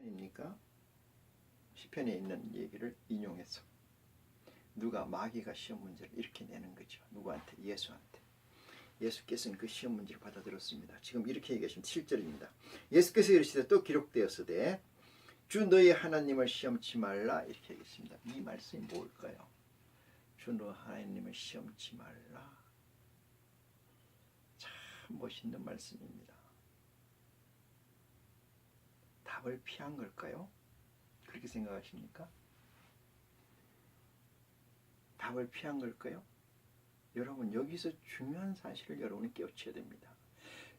입니까? 시편에 있는 얘기를 인용해서 누가 마귀가 시험 문제를 이렇게 내는 거죠. 누구한테? 예수한테. 예수께서는 그 시험 문제를 받아들였습니다. 지금 이렇게 얘기하시면 7절입니다. 예수께서 이르시되 또 기록되었으되 주 너희 하나님을 시험치 말라 이렇게 얘기했습니다. 이 말씀이 뭘까요? 주 너희 하나님을 시험치 말라. 참 멋있는 말씀입니다. 답을 피한 걸까요? 그렇게 생각하십니까? 답을 피한 걸까요? 여러분, 여기서 중요한 사실을 여러분이 깨우쳐야 됩니다.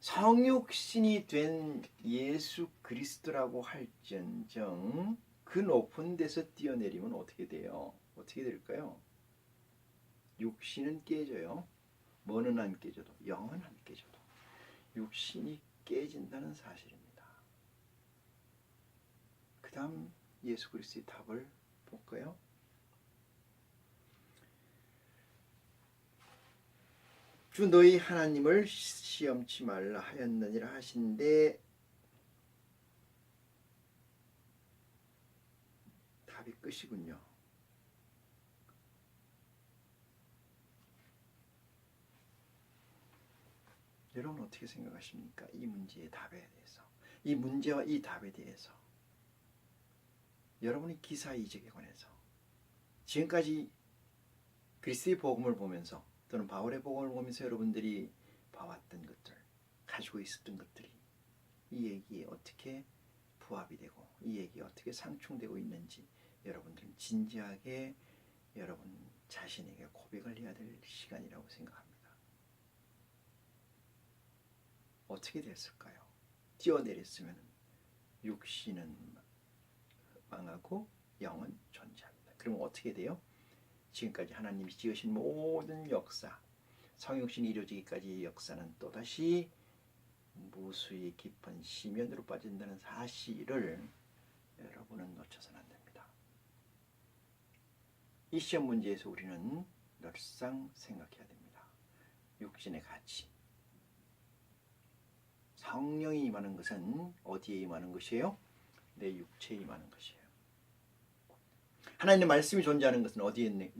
성육신이 된 예수 그리스도라고 할지언정 그 높은 데서 뛰어내리면 어떻게 돼요? 어떻게 될까요? 육신은 깨져요. 뭐는 안 깨져도, 영은 안 깨져도 육신이 깨진다는 사실입니다. 그 다음 예수 그리스도의 답을 볼까요? 주 너희 하나님을 시험치 말라 하였느니라 하신데 답이 끝이군요. 여러분 어떻게 생각하십니까? 이 문제의 답에 대해서, 이 문제와 이 답에 대해서 여러분의 기사이적에 관해서 지금까지 그리스도의 복음을 보면서 또는 바울의 복음을 보면서 여러분들이 봐왔던 것들, 가지고 있었던 것들이 이 얘기에 어떻게 부합이 되고 이 얘기에 어떻게 상충되고 있는지 여러분들은 진지하게 여러분 자신에게 고백을 해야 될 시간이라고 생각합니다. 어떻게 됐을까요? 뛰어내렸으면 육신은 망하고 영은 존재합니다. 그럼 어떻게 돼요? 지금까지 하나님이 지으신 모든 역사, 성육신이 이루어지기까지의 역사는 또다시 무수히 깊은 심연으로 빠진다는 사실을 여러분은 놓쳐서는 안 됩니다. 이 시험 문제에서 우리는 늘상 생각해야 됩니다. 육신의 가치. 성령이 임하는 것은 어디에 임하는 것이에요? 내 육체에 임하는 것이에요. 하나님의 말씀이 존재하는 것은 어디에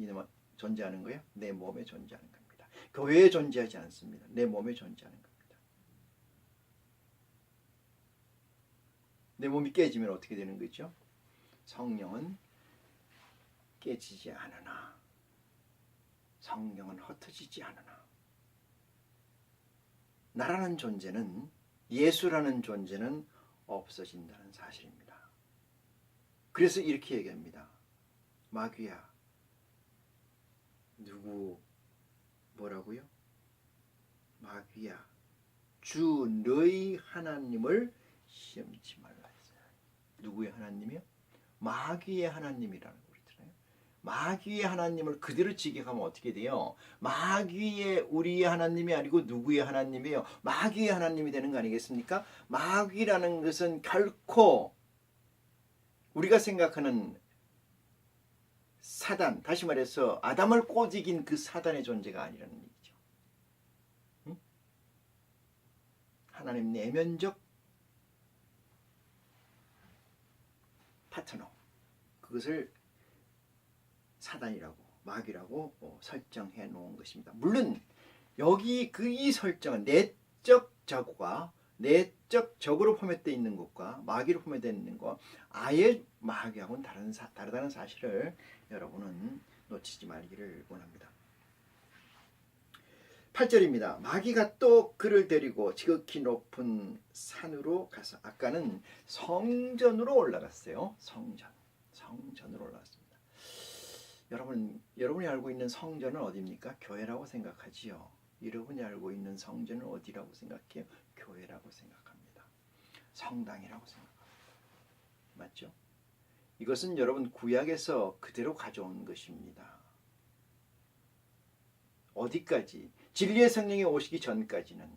존재하는 거예요? 내 몸에 존재하는 겁니다. 교회에 존재하지 않습니다. 내 몸에 존재하는 겁니다. 내 몸이 깨지면 어떻게 되는 거죠? 성령은 깨지지 않으나 성령은 흩어지지 않으나 나라는 존재는, 예수라는 존재는 없어진다는 사실입니다. 그래서 이렇게 얘기합니다. 마귀야, 누구 뭐라고요? 마귀야, 주 너희 하나님을 시험치 말라 했어요. 누구의 하나님이요? 마귀의 하나님이라는 거 그러잖아요. 마귀의 하나님을 그대로 직역하면 어떻게 돼요? 마귀의 우리의 하나님이 아니고 누구의 하나님이에요? 마귀의 하나님이 되는 거 아니겠습니까? 마귀라는 것은 결코 우리가 생각하는 사단, 다시 말해서 아담을 꼬집인 그 사단의 존재가 아니라는 얘기죠. 응? 하나님 내면적 파트너, 그것을 사단이라고, 마귀라고 설정해 놓은 것입니다. 물론 여기 이 설정은 내적 적과 내적 적으로 포맷되어 있는 것과 마귀로 포맷되어 있는 것, 아예 마귀하고는 다르다는 사실을 여러분은 놓치지 말기를 원합니다. 8절입니다. 마귀가 또 그를 데리고 지극히 높은 산으로 가서, 아까는 성전으로 올라갔어요. 성전으로 올라갔습니다. 여러분이 알고 있는 성전은 어디입니까? 교회라고 생각하지요. 여러분이 알고 있는 성전은 어디라고 생각해요? 교회라고 생각합니다. 성당이라고 생각합니다. 맞죠? 이것은 여러분 구약에서 그대로 가져온 것입니다. 어디까지? 진리의 성령이 오시기 전까지는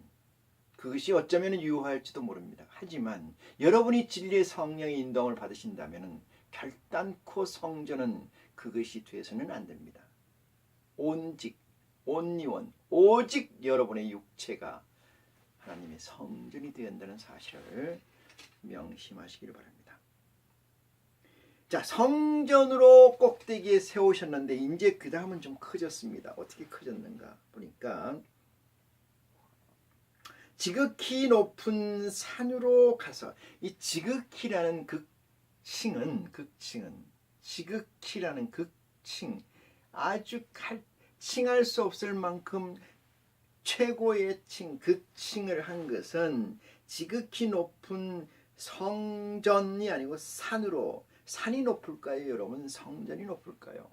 그것이 어쩌면 유효할지도 모릅니다. 하지만 여러분이 진리의 성령의 인도함을 받으신다면 결단코 성전은 그것이 되어서는 안 됩니다. 오직 여러분의 육체가 하나님의 성전이 되어야 한다는 사실을 명심하시기를 바랍니다. 자, 성전으로 꼭대기에 세우셨는데 이제 그 다음은 좀 커졌습니다. 어떻게 커졌는가 보니까 지극히 높은 산으로 가서, 이 지극히라는 극칭은 지극히라는 극칭, 아주 칭할 수 없을 만큼 최고의 극칭을 한 것은 지극히 높은 성전이 아니고 산으로. 산이 높을까요, 여러분? 성전이 높을까요?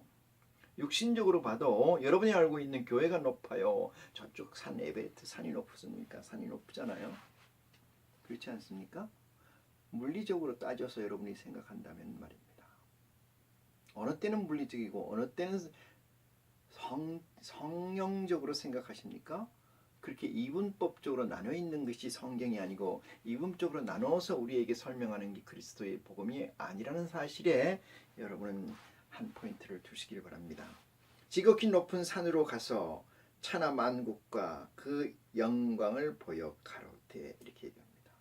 육신적으로 봐도 여러분이 알고 있는 교회가 높아요. 저쪽 산 에베레스트 산이 높습니까? 산이 높잖아요. 그렇지 않습니까? 물리적으로 따져서 여러분이 생각한다면 말입니다. 어느 때는 물리적이고 어느 때는 성령적으로 생각하십니까? 그렇게 이분법적으로 나눠 있는 것이 성경이 아니고 이분적으로 나눠서 우리에게 설명하는 게 그리스도의 복음이 아니라는 사실에 여러분은 한 포인트를 두시길 바랍니다. 지극히 높은 산으로 가서 천하 만국과 그 영광을 보여 가로되, 이렇게 얘기합니다.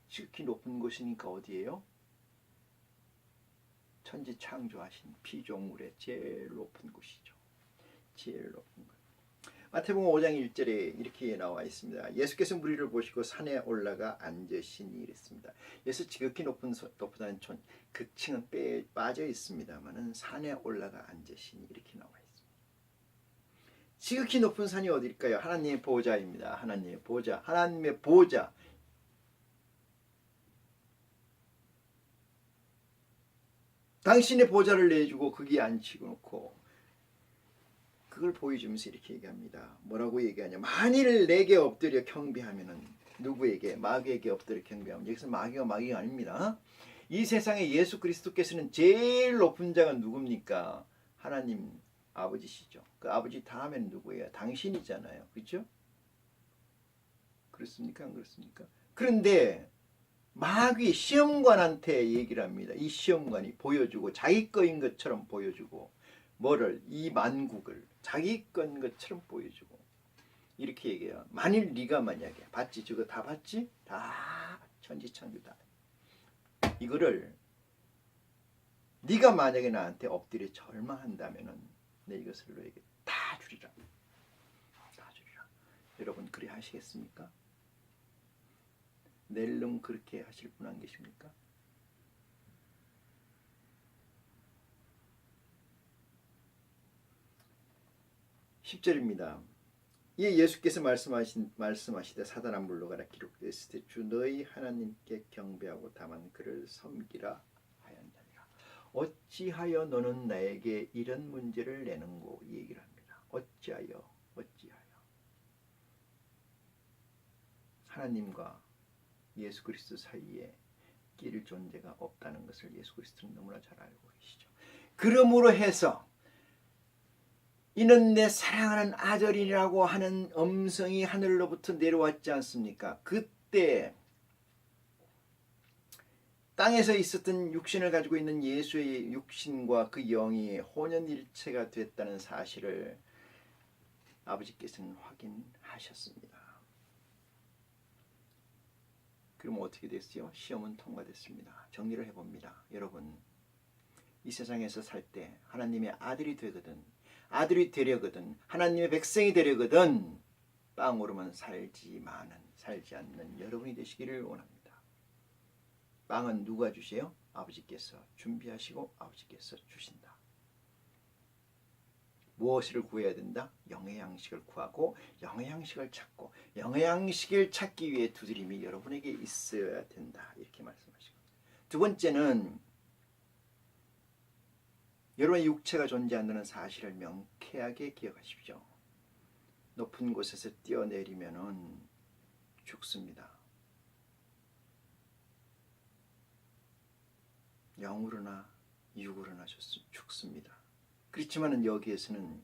지극히 높은 곳이니까 어디예요? 천지 창조하신 피조물의 제일 높은 곳이죠. 제일 높은 곳. 마태복음 5장 1절에 이렇게 나와 있습니다. 예수께서 무리를 보시고 산에 올라가 앉으시니 이랬습니다. 예수 지극히 높다는 극칭은 빠져 있습니다만은 산에 올라가 앉으시니 이렇게 나와 있습니다. 지극히 높은 산이 어디일까요? 하나님의 보좌입니다. 하나님의 보좌. 하나님의 보좌. 당신의 보좌를 내주고 거기에 앉히고 놓고 그걸 보여주면서 이렇게 얘기합니다. 뭐라고 얘기하냐? 만일 내게 엎드려 경배하면은, 누구에게? 마귀에게 엎드려 경배하면, 여기서 마귀가 아닙니다. 이 세상에 예수 그리스도께서는 제일 높은 자가 누굽니까? 하나님 아버지시죠. 그 아버지 다음에는 누구예요? 당신이잖아요. 그렇죠? 그렇습니까? 안 그렇습니까? 그런데 마귀 시험관한테 얘기를 합니다. 이 시험관이 보여주고 자기 거인 것처럼 보여주고, 뭐를? 이 만국을 자기 건 것처럼 보여주고 이렇게 얘기해요. 만일 네가 만약에 봤지? 저거 다 봤지? 다 천지창조 다. 이거를 네가 만약에 나한테 엎드려 절망한다면은 내 이것을 너에게 다 주리라. 다 주리라. 여러분 그리 하시겠습니까? 낼름 그렇게 하실 분 안 계십니까? 10절입니다. 이에 예수께서 말씀하시되 사단아 물러가라, 기록되었을 때 주 너희 하나님께 경배하고 다만 그를 섬기라 하였느니라. 어찌하여 너는 나에게 이런 문제를 내는고, 이 얘기를 합니다. 어찌하여 하나님과 예수 그리스도 사이에 낄 존재가 없다는 것을 예수 그리스도는 너무나 잘 알고 계시죠. 그러므로 해서 이는 내 사랑하는 아들이라고 하는 음성이 하늘로부터 내려왔지 않습니까? 그때 땅에서 있었던 육신을 가지고 있는 예수의 육신과 그 영이 혼연일체가 됐다는 사실을 아버지께서는 확인하셨습니다. 그럼 어떻게 됐어요? 시험은 통과됐습니다. 정리를 해봅니다. 여러분, 이 세상에서 살 때 하나님의 아들이 되려거든, 하나님의 백성이 되려거든 빵으로만 살지 않는 여러분이 되시기를 원합니다. 빵은 누가 주세요? 아버지께서 준비하시고 아버지께서 주신다. 무엇을 구해야 된다? 영의 양식을 구하고 영의 양식을 찾고 영의 양식을 찾기 위해 두드림이 여러분에게 있어야 된다. 이렇게 말씀하시고, 두 번째는 여러분의 육체가 존재한다는 사실을 명쾌하게 기억하십시오. 높은 곳에서 뛰어내리면은 죽습니다. 영으로나 육으로나 죽습니다. 그렇지만은 여기에서는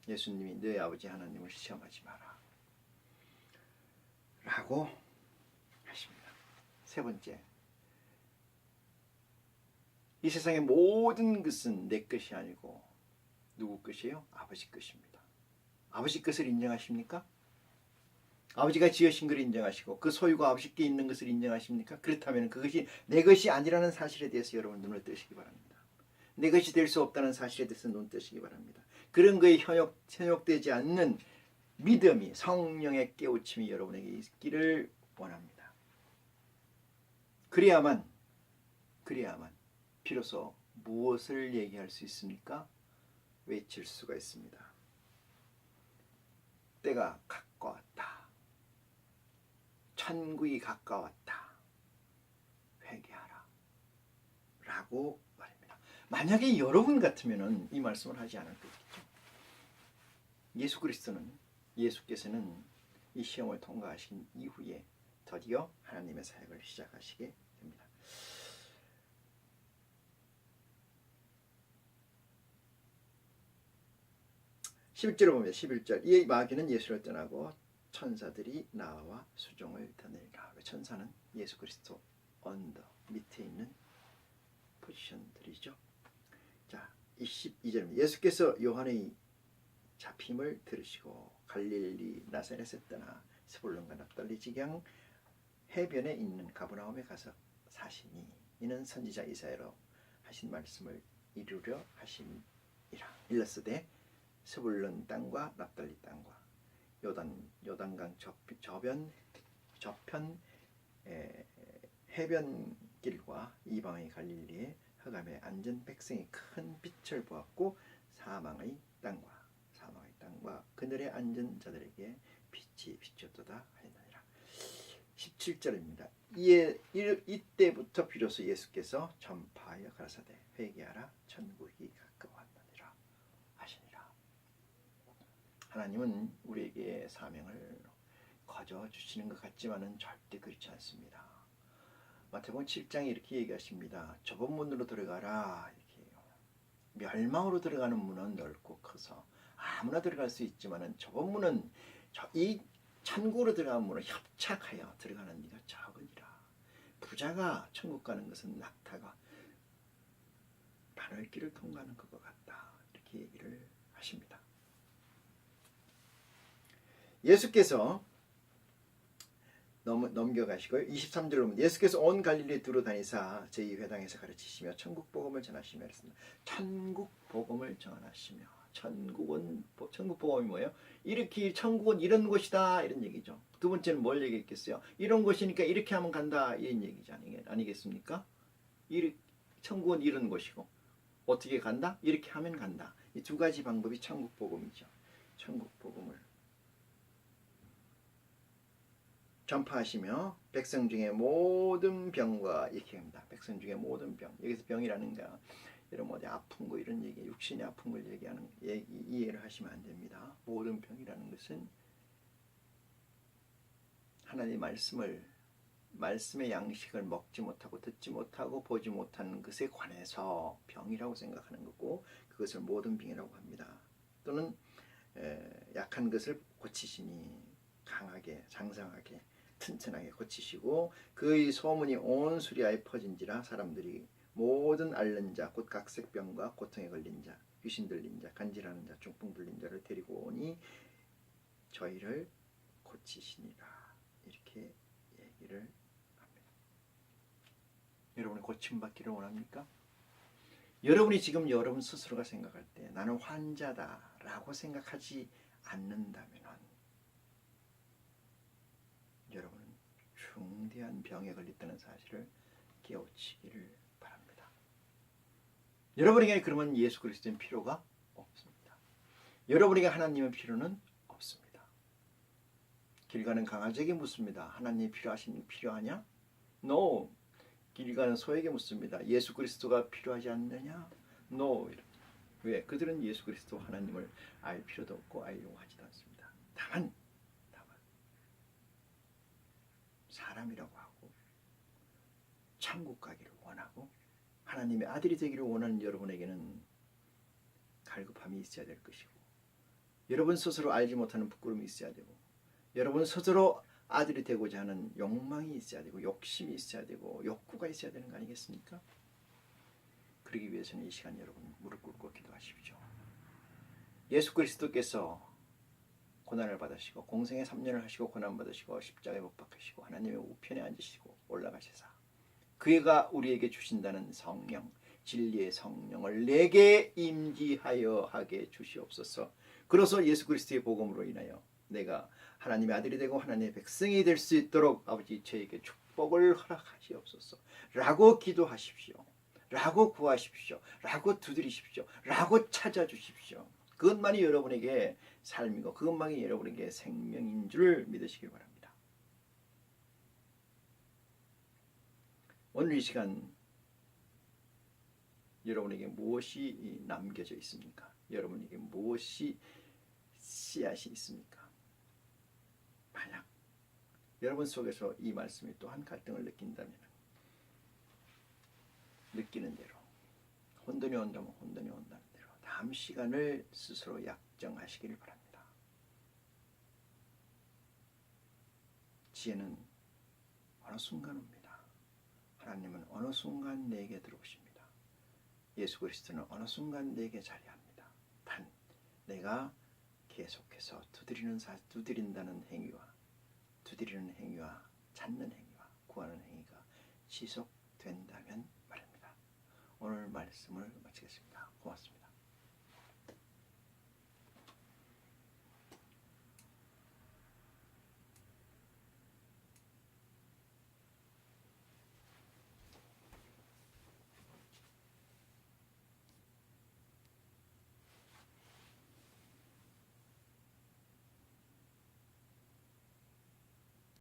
예수님이 너희 아버지 하나님을 시험하지 마라 라고 하십니다. 세 번째, 이 세상의 모든 것은 내 것이 아니고 누구 것이에요? 아버지 것입니다. 아버지 것을 인정하십니까? 아버지가 지으신 것을 인정하시고 그 소유가 아버지께 있는 것을 인정하십니까? 그렇다면 그것이 내 것이 아니라는 사실에 대해서 여러분 눈을 뜨시기 바랍니다. 내 것이 될 수 없다는 사실에 대해서 눈 뜨시기 바랍니다. 그런 거에 현혹되지 않는 믿음이, 성령의 깨우침이 여러분에게 있기를 원합니다. 그래야만 비로소 무엇을 얘기할 수 있습니까? 외칠 수가 있습니다. 때가 가까웠다. 천국이 가까웠다. 회개하라. 라고 말입니다. 만약에 여러분 같으면 이 말씀을 하지 않을 거겠죠. 예수께서는 이 시험을 통과하신 이후에 드디어 하나님의 사역을 시작하시게 됩니다. 11절을 보면 11절 이 마귀는 예수를 떠나고 천사들이 나와 수종을 드느니라. 천사는 예수 그리스도 언더 밑에 있는 포지션들이죠. 자, 22절입니다. 예수께서 요한의 잡힘을 들으시고 갈릴리 나사렛에 떠나 스불론과 납달리 지경 해변에 있는 가버나움에 가서 사시니 이는 선지자 이사야로 하신 말씀을 이루려 하심이라. 일러스되 스불론 땅과 납달리 땅과 요단강 저편 해변길과 이방의 갈릴리의 흑암에 앉은 백성이 큰 빛을 보았고 사망의 땅과 그늘에 앉은 자들에게 빛이 비쳤도다 하였느니라. 17절입니다. 이때부터 비로소 예수께서 전파하여 가라사대 회개하라 천국이 가까웠느니라 하시니라. 하나님은 우리에게 사명을 거저 주시는 것 같지만은 절대 그렇지 않습니다. 마태복음 7장에 이렇게 얘기하십니다. 좁은 문으로 들어가라. 이렇게 멸망으로 들어가는 문은 넓고 커서 아무나 들어갈 수 있지만은 좁은 문은 이 천국으로 들어가는 문은 협착하여 들어가는 이가 적으니라. 부자가 천국 가는 것은 낙타가 바늘길을 통과하는 것과 같다. 이렇게 얘기를 하십니다. 예수께서 넘겨가시고요. 23절로 보면 예수께서 온 갈릴리에 두루 다니사 제2회당에서 가르치시며 천국 복음을 전하시며 했습니다. 천국 복음을 전하시며 천국 복음이 뭐예요? 이렇게 천국은 이런 곳이다 이런 얘기죠. 두 번째는 뭘 얘기했겠어요? 이런 곳이니까 이렇게 하면 간다 이런 얘기지 아니겠습니까? 천국은 이런 곳이고 어떻게 간다? 이렇게 하면 간다. 이 두 가지 방법이 천국 복음이죠. 천국 복음을 전파하시며 백성 중에 모든 병과 이렇게 합니다. 백성 중에 모든 병. 여기서 병이라는 거 여러분 어디 아픈 거 이런 얘기, 육신이 아픈 걸 얘기하는 이해를 하시면 안 됩니다. 모든 병이라는 것은 하나님의 말씀의 양식을 먹지 못하고 듣지 못하고 보지 못하는 것에 관해서 병이라고 생각하는 거고 그것을 모든 병이라고 합니다. 또는 약한 것을 고치시니 강하게 장성하게 튼튼하게 고치시고 그의 소문이 온 수리아에 퍼진지라 사람들이 모든 앓는 자 곧 각색병과 고통에 걸린 자 귀신 들린 자 간질하는 자 중풍 들린 자를 데리고 오니 저희를 고치시니라. 이렇게 얘기를 합니다. 여러분이 고침받기를 원합니까? 여러분이 지금 여러분 스스로가 생각할 때 나는 환자다라고 생각하지 않는다면 여러분은 중대한 병에 걸렸다는 사실을 깨우치기를 바랍니다. 여러분에게 그러면 예수 그리스도의 필요가 없습니다. 여러분에게 하나님의 필요는 없습니다. 길 가는 강아지에게 묻습니다. 하나님이 필요하냐? No. 길 가는 소에게 묻습니다. 예수 그리스도가 필요하지 않느냐? No. 왜? 그들은 예수 그리스도 하나님을 알 필요도 없고 알려고 하지도 않습니다. 다만 사람이라고 하고 천국 가기를 원하고 하나님의 아들이 되기를 원하는 여러분에게는 갈급함이 있어야 될 것이고 여러분 스스로 알지 못하는 부끄러움이 있어야 되고 여러분 스스로 아들이 되고자 하는 욕망이 있어야 되고 욕심이 있어야 되고 욕구가 있어야 되는 거 아니겠습니까? 그러기 위해서는 이 시간 여러분 무릎 꿇고 기도하십시오. 예수 그리스도께서 고난을 받으시고 공생의 3년을 하시고 고난 받으시고 십자가에 못 박히시고 하나님의 우편에 앉으시고 올라가시사 그가 우리에게 주신다는 성령, 진리의 성령을 내게 임지하여 하게 주시옵소서. 그래서 예수 그리스도의 복음으로 인하여 내가 하나님의 아들이 되고 하나님의 백성이 될 수 있도록 아버지 저에게 축복을 허락하시옵소서 라고 기도하십시오. 라고 구하십시오. 라고 두드리십시오. 라고 찾아주십시오. 그것만이 여러분에게 삶이고 그것만이 여러분에게 생명인 줄 믿으시길 바랍니다. 오늘 이 시간 여러분에게 무엇이 남겨져 있습니까? 여러분에게 무엇이 씨앗이 있습니까? 만약 여러분 속에서 이 말씀이 또한 갈등을 느낀다면 느끼는 대로 혼돈이 온다면 혼돈이 온다는 대로 다음 시간을 스스로 약정하시길 바랍니다. 지혜는 어느 순간 옵니다. 하나님은 어느 순간 내게 들어오십니다. 예수 그리스도는 어느 순간 내게 자리합니다. 단 내가 계속해서 두드린다는 행위와 두드리는 행위와 찾는 행위와 구하는 행위가 지속된다면 말입니다. 오늘 말씀을 마치겠습니다. 고맙습니다.